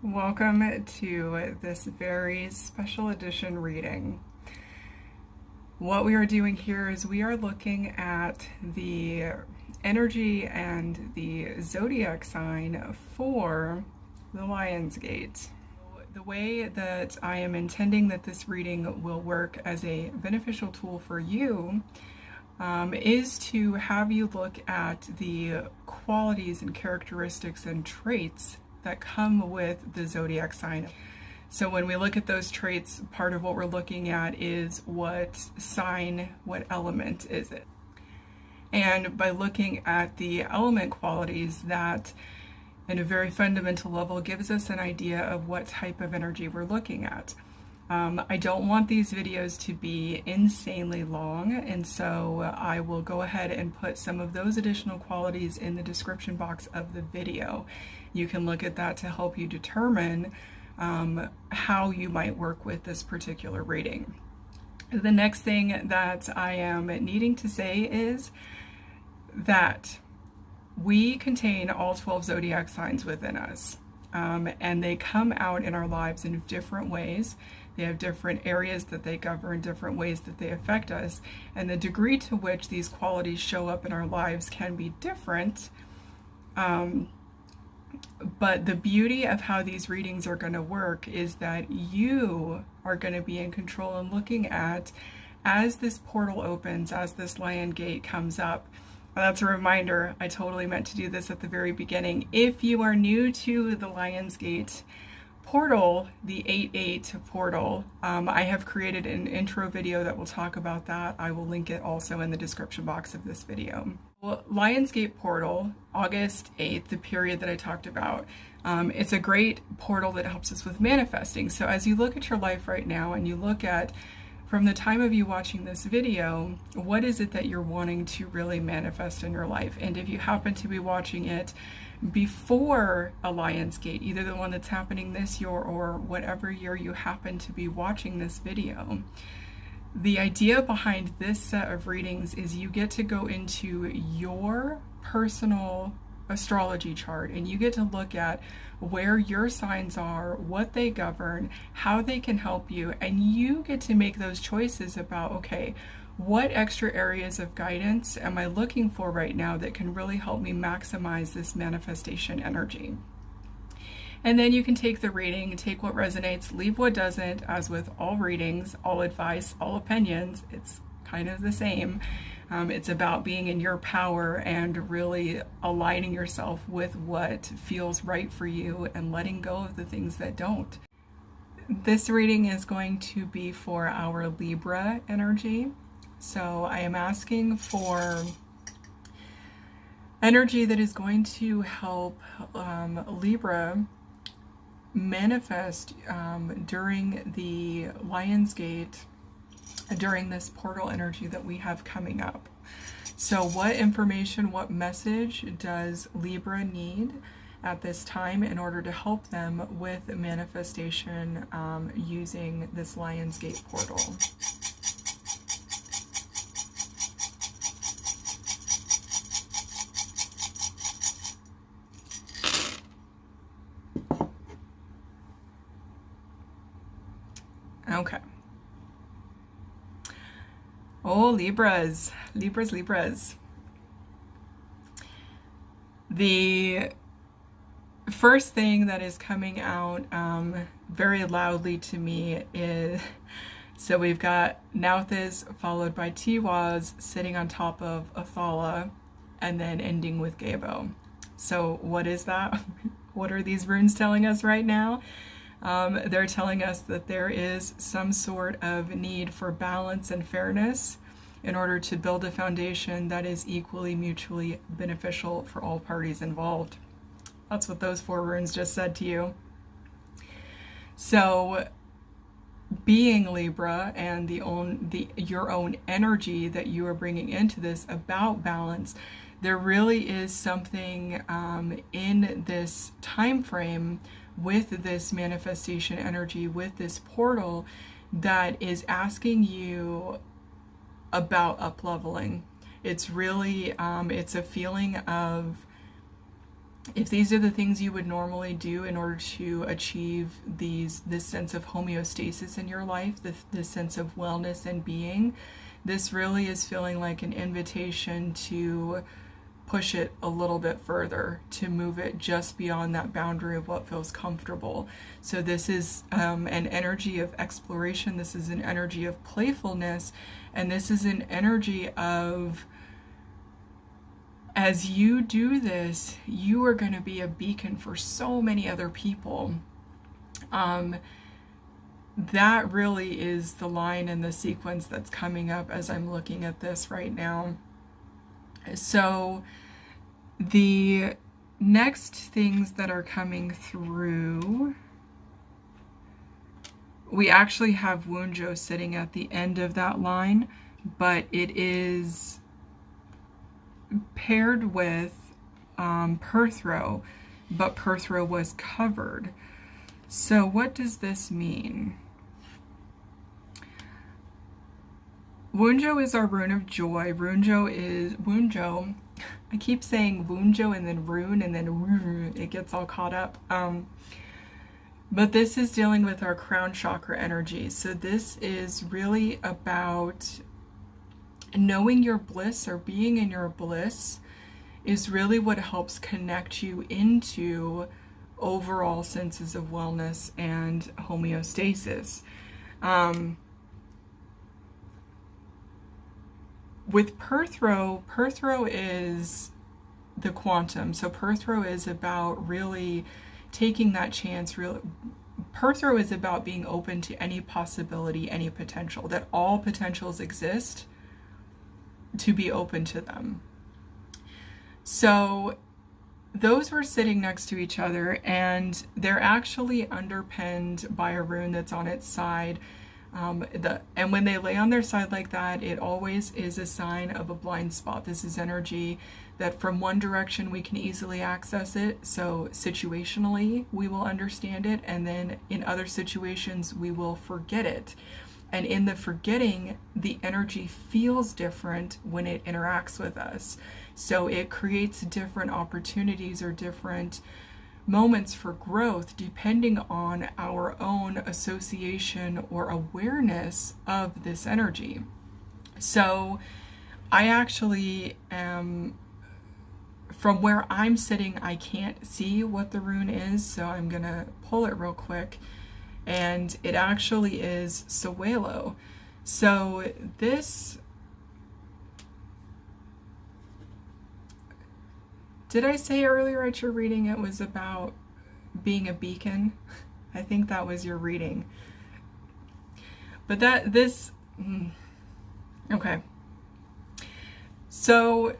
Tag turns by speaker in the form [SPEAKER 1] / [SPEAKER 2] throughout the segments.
[SPEAKER 1] Welcome to this very special edition reading. What we are doing here is we are looking at the energy and the zodiac sign for the Lion's Gate. The way that I am intending that this reading will work as a beneficial tool for you is to have you look at the qualities and characteristics and traits that come with the zodiac sign. So when we look at those traits, part of what we're looking at is what sign, what element is it? And by looking at the element qualities, that in a very fundamental level gives us an idea of what type of energy we're looking at. I don't want these videos to be insanely long, and so I will go ahead and put some of those additional qualities in the description box of the video. You can look at that to help you determine how you might work with this particular reading. The next thing that I am needing to say is that we contain all 12 zodiac signs within us, and they come out in our lives in different ways. They have different areas that they govern, different ways that they affect us, and the degree to which these qualities show up in our lives can be different. But the beauty of how these readings are going to work is that you are going to be in control and looking at, as this portal opens, as this Lion Gate comes up. That's a reminder, I totally meant to do this at the very beginning. If you are new to the Lion's Gate portal, the 8-8 portal, I have created an intro video that will talk about that. I will link it also in the description box of this video. Well, Lion's Gate portal, August 8th, the period that I talked about, it's a great portal that helps us with manifesting. So as you look at your life right now and you look at, from the time of you watching this video, what is it that you're wanting to really manifest in your life? And if you happen to be watching it before a Lion's Gate, either the one that's happening this year or whatever year you happen to be watching this video, the idea behind this set of readings is you get to go into your personal astrology chart and you get to look at where your signs are, what they govern, how they can help you, and you get to make those choices about, okay, what extra areas of guidance am I looking for right now that can really help me maximize this manifestation energy? And then you can take the reading, take what resonates, leave what doesn't. As with all readings, all advice, all opinions, it's kind of the same. It's about being in your power and really aligning yourself with what feels right for you and letting go of the things that don't. This reading is going to be for our Libra energy. So I am asking for energy that is going to help Libra manifest during the Lion's Gate, during this portal energy that we have coming up. So what information, what message does Libra need at this time in order to help them with manifestation using this Lion's Gate portal? Okay. Oh, Libras. Libras. The first thing that is coming out very loudly to me is, so we've got Nauthis followed by Tiwaz sitting on top of Athala and then ending with Gabo. So what is that? What are these runes telling us right now? They're telling us that there is some sort of need for balance and fairness in order to build a foundation that is equally mutually beneficial for all parties involved. That's what those 4 runes just said to you. So being Libra and your own energy that you are bringing into this about balance, there really is something in this time frame with this manifestation energy, with this portal, that is asking you about up-leveling. It's really, it's a feeling of if these are the things you would normally do in order to achieve this sense of homeostasis in your life, this sense of wellness and being, this really is feeling like an invitation to push it a little bit further, to move it just beyond that boundary of what feels comfortable. So this is an energy of exploration, this is an energy of playfulness, and this is an energy of, as you do this, you are going to be a beacon for so many other people. That really is the line and the sequence that's coming up as I'm looking at this right now. So the next things that are coming through, we actually have Wunjo sitting at the end of that line, but it is paired with Perthro, but Perthro was covered. So what does this mean? Wunjo is our rune of joy. Wunjo, I keep saying Wunjo and then rune and then it gets all caught up. But this is dealing with our crown chakra energy. So this is really about knowing your bliss, or being in your bliss is really what helps connect you into overall senses of wellness and homeostasis. With Perthro is the quantum. So Perthro is about really taking that chance. Perthro is about being open to any possibility, any potential, that all potentials exist, to be open to them. So those were sitting next to each other, and they're actually underpinned by a rune that's on its side. And when they lay on their side like that, it always is a sign of a blind spot. This is energy that from one direction we can easily access it. So situationally, we will understand it, and then in other situations, we will forget it. And in the forgetting, the energy feels different when it interacts with us. So it creates different opportunities or different moments for growth depending on our own association or awareness of this energy. So I actually am, from where I'm sitting, I can't see what the rune is, so I'm gonna pull it real quick. And it actually is Sawelo. So this, did I say earlier at your reading it was about being a beacon? I think that was your reading. But okay. So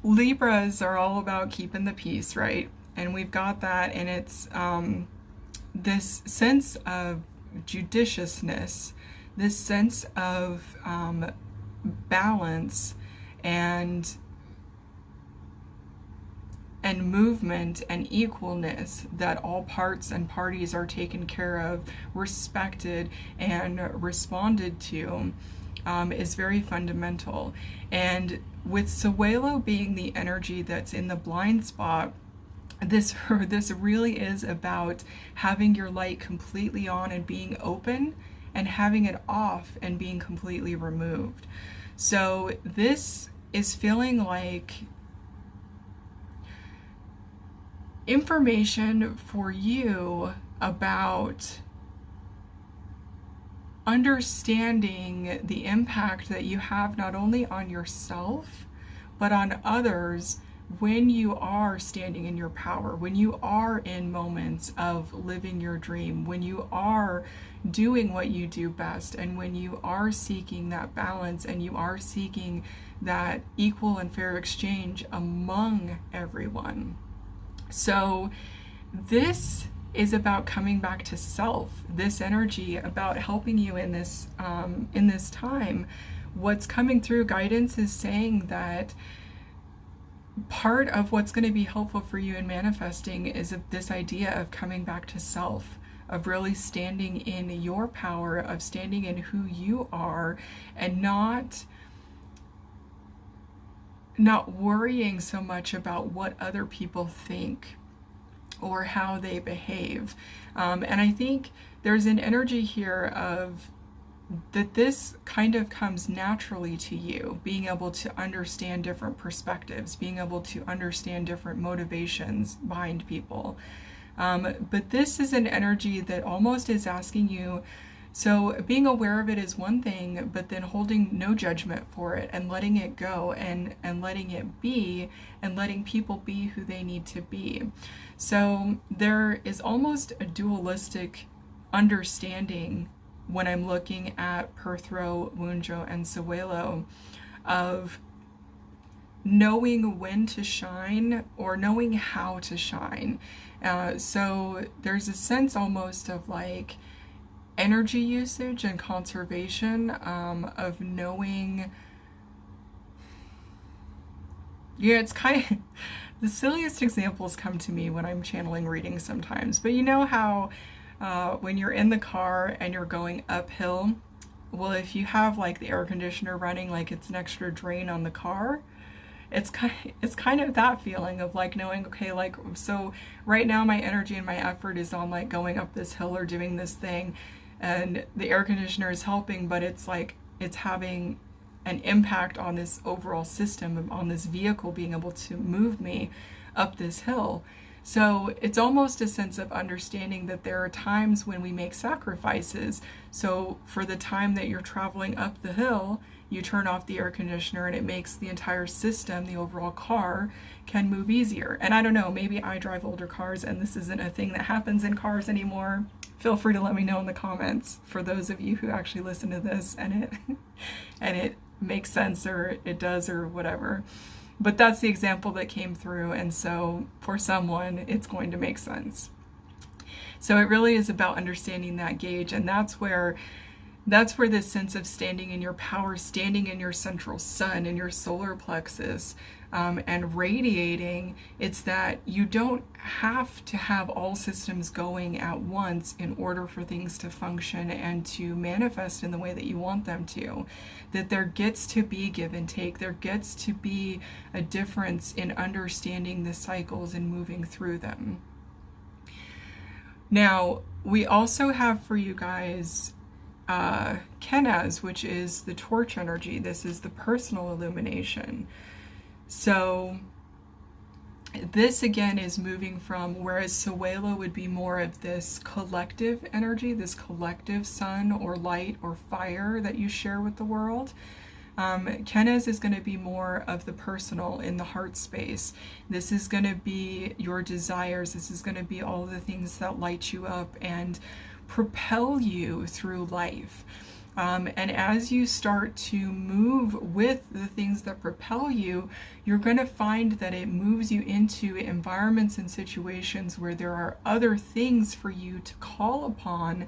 [SPEAKER 1] Libras are all about keeping the peace, right? And we've got that, and it's this sense of judiciousness, this sense of balance and movement and equalness, that all parts and parties are taken care of, respected, and responded to, is very fundamental. And with Sawelo being the energy that's in the blind spot, this really is about having your light completely on and being open, and having it off and being completely removed. So this is feeling like information for you about understanding the impact that you have not only on yourself but on others when you are standing in your power, when you are in moments of living your dream, when you are doing what you do best, and when you are seeking that balance and you are seeking that equal and fair exchange among everyone. So this is about coming back to self, this energy about helping you in this time. What's coming through guidance is saying that part of what's going to be helpful for you in manifesting is this idea of coming back to self, of really standing in your power, of standing in who you are, and not not worrying so much about what other people think or how they behave. And I think there's an energy here of that this kind of comes naturally to you, being able to understand different perspectives, being able to understand different motivations behind people. But this is an energy that almost is asking you, so being aware of it is one thing, but then holding no judgment for it and letting it go and letting it be and letting people be who they need to be. So there is almost a dualistic understanding when I'm looking at Perthro, Wunjo, and Sewelo of knowing when to shine or knowing how to shine. So there's a sense almost of like energy usage and conservation, of knowing. Yeah, it's kind of the silliest examples come to me when I'm channeling readings sometimes, but you know how when you're in the car and you're going uphill, well, if you have like the air conditioner running, like it's an extra drain on the car, it's kind of that feeling of like knowing, okay, like, so right now my energy and my effort is on like going up this hill or doing this thing, and the air conditioner is helping, but it's like it's having an impact on this overall system, on this vehicle being able to move me up this hill. So it's almost a sense of understanding that there are times when we make sacrifices. So for the time that you're traveling up the hill, you turn off the air conditioner and it makes the entire system, the overall car, can move easier. And I don't know, maybe I drive older cars and this isn't a thing that happens in cars anymore. Feel free to let me know in the comments for those of you who actually listen to this and it makes sense or it does or whatever. But that's the example that came through, and so for someone, it's going to make sense. So it really is about understanding that gauge, and that's where this sense of standing in your power, standing in your central sun, in your solar plexus, and radiating, it's that you don't have to have all systems going at once in order for things to function and to manifest in the way that you want them to. That there gets to be give and take. There gets to be a difference in understanding the cycles and moving through them. Now, we also have for you guys Kenaz, which is the torch energy. This is the personal illumination. So this again is moving from, whereas Sewelo would be more of this collective energy, this collective sun or light or fire that you share with the world. Kenaz is going to be more of the personal, in the heart space. This is going to be your desires. This is going to be all the things that light you up and propel you through life. And as you start to move with the things that propel you, you're going to find that it moves you into environments and situations where there are other things for you to call upon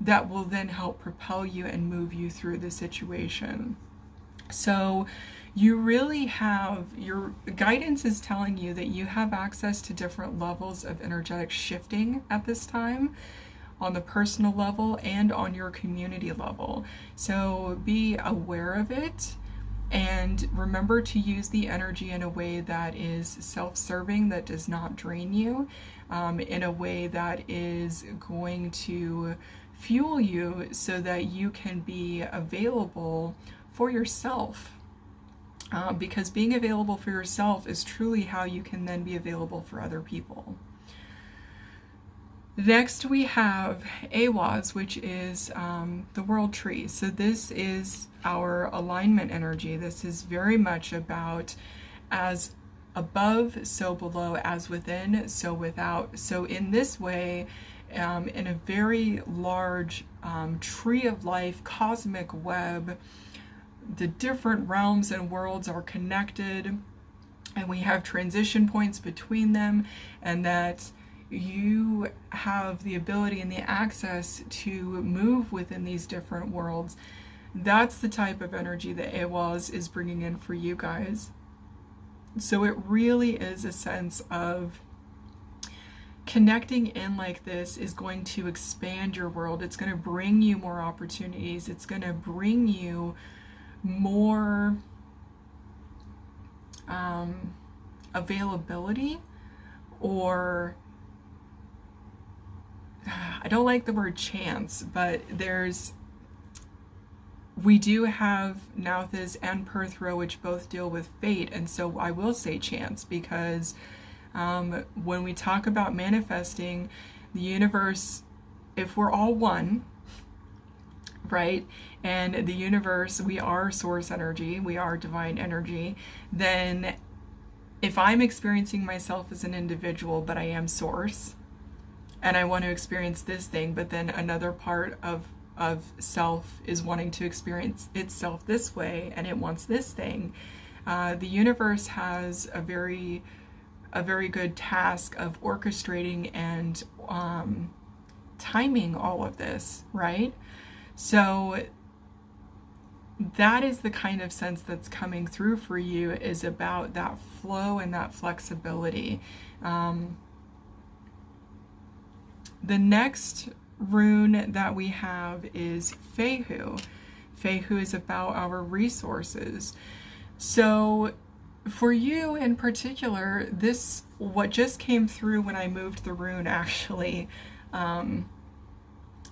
[SPEAKER 1] that will then help propel you and move you through the situation. So you really have, your guidance is telling you that you have access to different levels of energetic shifting at this time, on the personal level and on your community level. So be aware of it and remember to use the energy in a way that is self-serving, that does not drain you, in a way that is going to fuel you so that you can be available for yourself. Because being available for yourself is truly how you can then be available for other people. Next we have Awaz, which is the world tree. So this is our alignment energy. This is very much about as above, so below, as within, so without. So in this way, in a very large tree of life, cosmic web, the different realms and worlds are connected, and we have transition points between them, and that you have the ability and the access to move within these different worlds. That's the type of energy that Awaz is bringing in for you guys. So it really is a sense of connecting in like this is going to expand your world. It's going to bring you more opportunities. It's going to bring you more availability, or I don't like the word chance, but we do have Nauthas and Perthro, which both deal with fate, and so I will say chance, because when we talk about manifesting, the universe, if we're all one, right, and the universe, we are source energy, we are divine energy, then if I'm experiencing myself as an individual, but I am source, and I want to experience this thing, but then another part of self is wanting to experience itself this way, and it wants this thing, the universe has a very good task of orchestrating and timing all of this, right? So that is the kind of sense that's coming through for you, is about that flow and that flexibility. The next rune that we have is Fehu. Fehu is about our resources. So for you in particular, this, what just came through when I moved the rune, actually,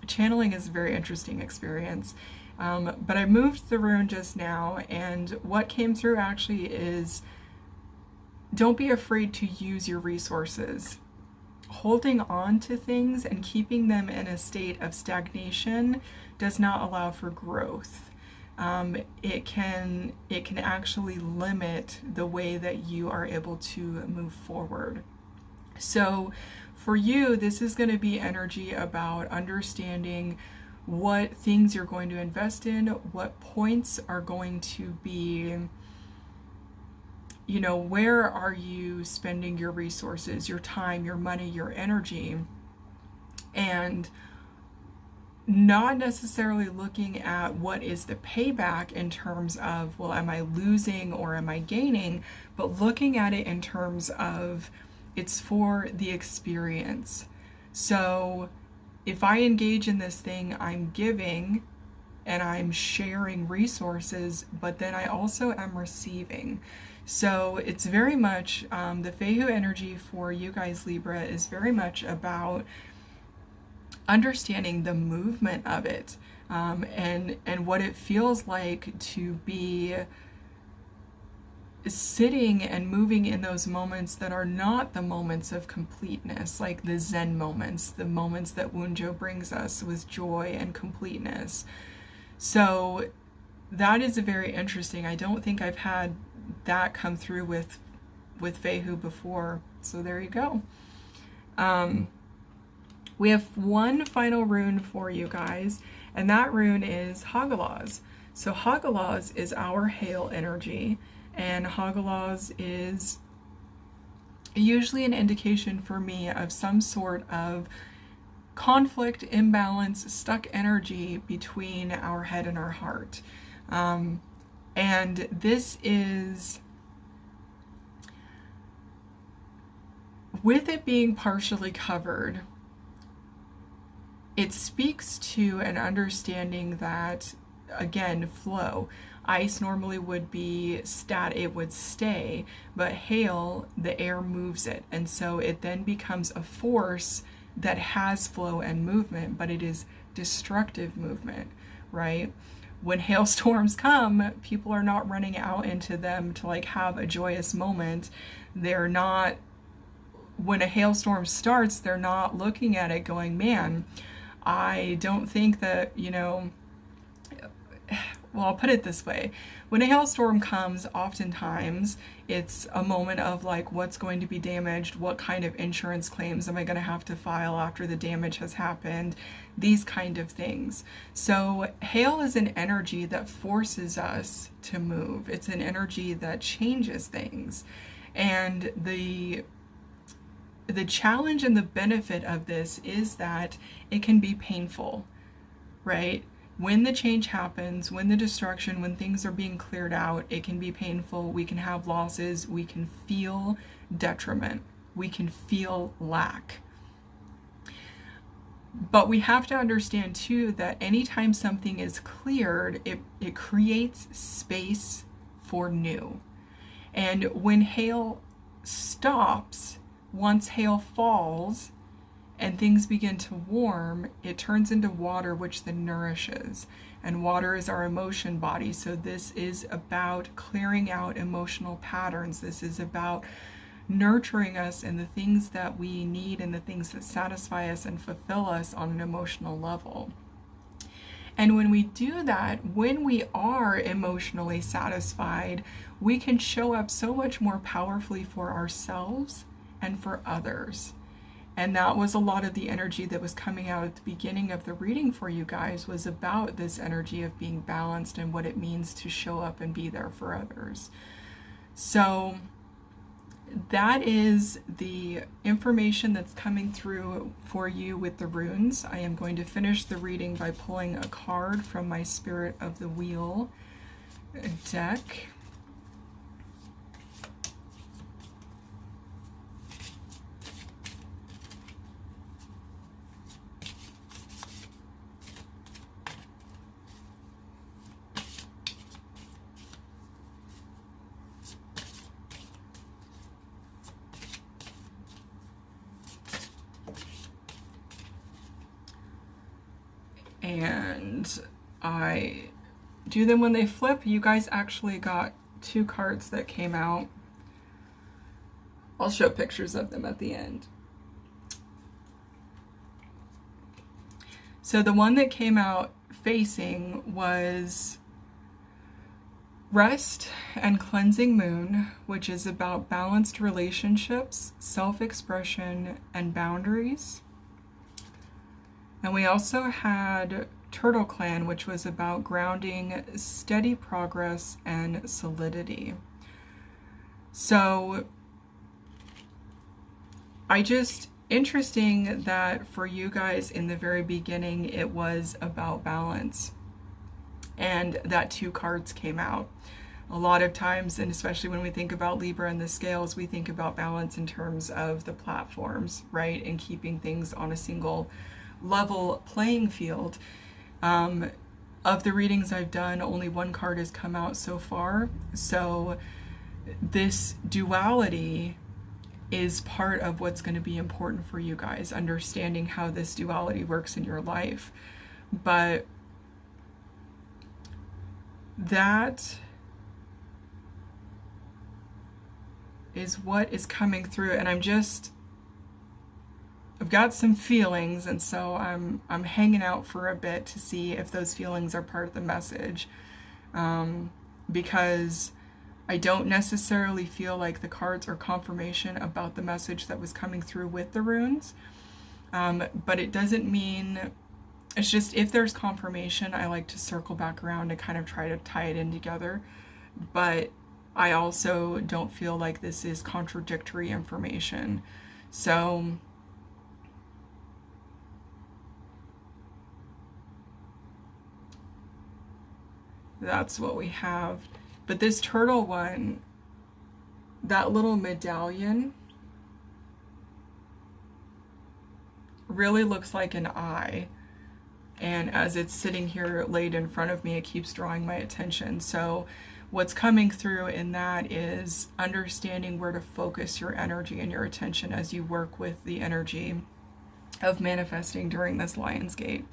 [SPEAKER 1] channeling is a very interesting experience. But I moved the rune just now, and what came through actually is, don't be afraid to use your resources. Holding on to things and keeping them in a state of stagnation does not allow for growth. It can actually limit the way that you are able to move forward. So for you, this is going to be energy about understanding what things you're going to invest in, what points are going to be, you know, where are you spending your resources, your time, your money, your energy, and not necessarily looking at what is the payback in terms of, well, am I losing or am I gaining, but looking at it in terms of, it's for the experience. So if I engage in this thing, I'm giving and I'm sharing resources, but then I also am receiving. So it's very much, the Fehu energy for you guys, Libra, is very much about understanding the movement of it, and what it feels like to be sitting and moving in those moments that are not the moments of completeness, like the Zen moments, the moments that Wunjo brings us with joy and completeness. So that is very interesting. I don't think I've had that come through with Fehu before. So there you go. We have one final rune for you guys, and that rune is Hagalaz. So Hagalaz is our hail energy, and Hagalaz is usually an indication for me of some sort of conflict, imbalance, stuck energy between our head and our heart. And this is, with it being partially covered, it speaks to an understanding that, again, flow. Ice normally would be it would stay, but hail, the air moves it, and so it then becomes a force that has flow and movement, but it is destructive movement, right? When hailstorms come, people are not running out into them to like have a joyous moment. They're not, when a hailstorm starts, they're not looking at it going, man, I don't think that, you know, well, I'll put it this way. When a hailstorm comes, oftentimes it's a moment of like, what's going to be damaged? What kind of insurance claims am I going to have to file after the damage has happened? These kind of things. So hail is an energy that forces us to move. It's an energy that changes things. And the challenge and the benefit of this is that it can be painful, right? When the change happens, when the destruction, when things are being cleared out, it can be painful. We can have losses. We can feel detriment. We can feel lack. But we have to understand too that anytime something is cleared, it creates space for new. And when hail stops, once hail falls and things begin to warm, it turns into water, which then nourishes. And water is our emotion body. So this is about clearing out emotional patterns. This is about nurturing us in the things that we need and the things that satisfy us and fulfill us on an emotional level. And when we do that, when we are emotionally satisfied, we can show up so much more powerfully for ourselves and for others. And that was a lot of the energy that was coming out at the beginning of the reading for you guys, was about this energy of being balanced and what it means to show up and be there for others. So that is the information that's coming through for you with the runes. I am going to finish the reading by pulling a card from my Spirit of the Wheel deck. And I do them when they flip. You guys actually got 2 cards that came out. I'll show pictures of them at the end. So the one that came out facing was Rest and Cleansing Moon, which is about balanced relationships, self-expression, and boundaries. And we also had Turtle Clan, which was about grounding, steady progress, and solidity. So interesting that for you guys in the very beginning, it was about balance. And that 2 cards came out. A lot of times, and especially when we think about Libra and the scales, we think about balance in terms of the platforms, right? And keeping things on a single level playing field. Of the readings I've done, only 1 card has come out so far. So this duality is part of what's going to be important for you guys, understanding how this duality works in your life. But that is what is coming through, and I've got some feelings, and so I'm hanging out for a bit to see if those feelings are part of the message, because I don't necessarily feel like the cards are confirmation about the message that was coming through with the runes, but it doesn't mean, it's just if there's confirmation, I like to circle back around and kind of try to tie it in together, but I also don't feel like this is contradictory information. So that's what we have. But this turtle one, that little medallion really looks like an eye. And as it's sitting here laid in front of me, it keeps drawing my attention. So what's coming through in that is understanding where to focus your energy and your attention as you work with the energy of manifesting during this Lion's Gate.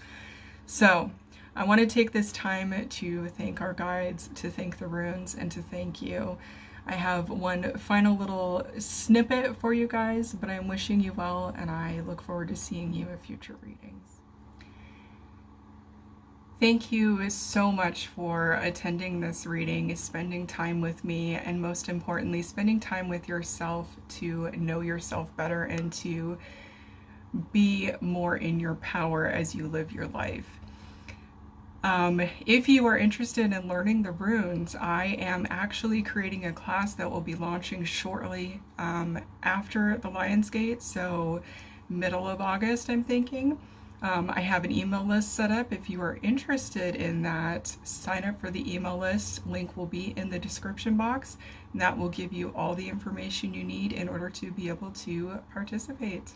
[SPEAKER 1] So I want to take this time to thank our guides, to thank the runes, and to thank you. I have one final little snippet for you guys, but I'm wishing you well, and I look forward to seeing you in future readings. Thank you so much for attending this reading, spending time with me, and most importantly, spending time with yourself to know yourself better and to be more in your power as you live your life. If you are interested in learning the runes, I am actually creating a class that will be launching shortly after the Lion's Gate, so middle of August, I'm thinking. I have an email list set up. If you are interested in that, sign up for the email list. Link will be in the description box, and that will give you all the information you need in order to be able to participate.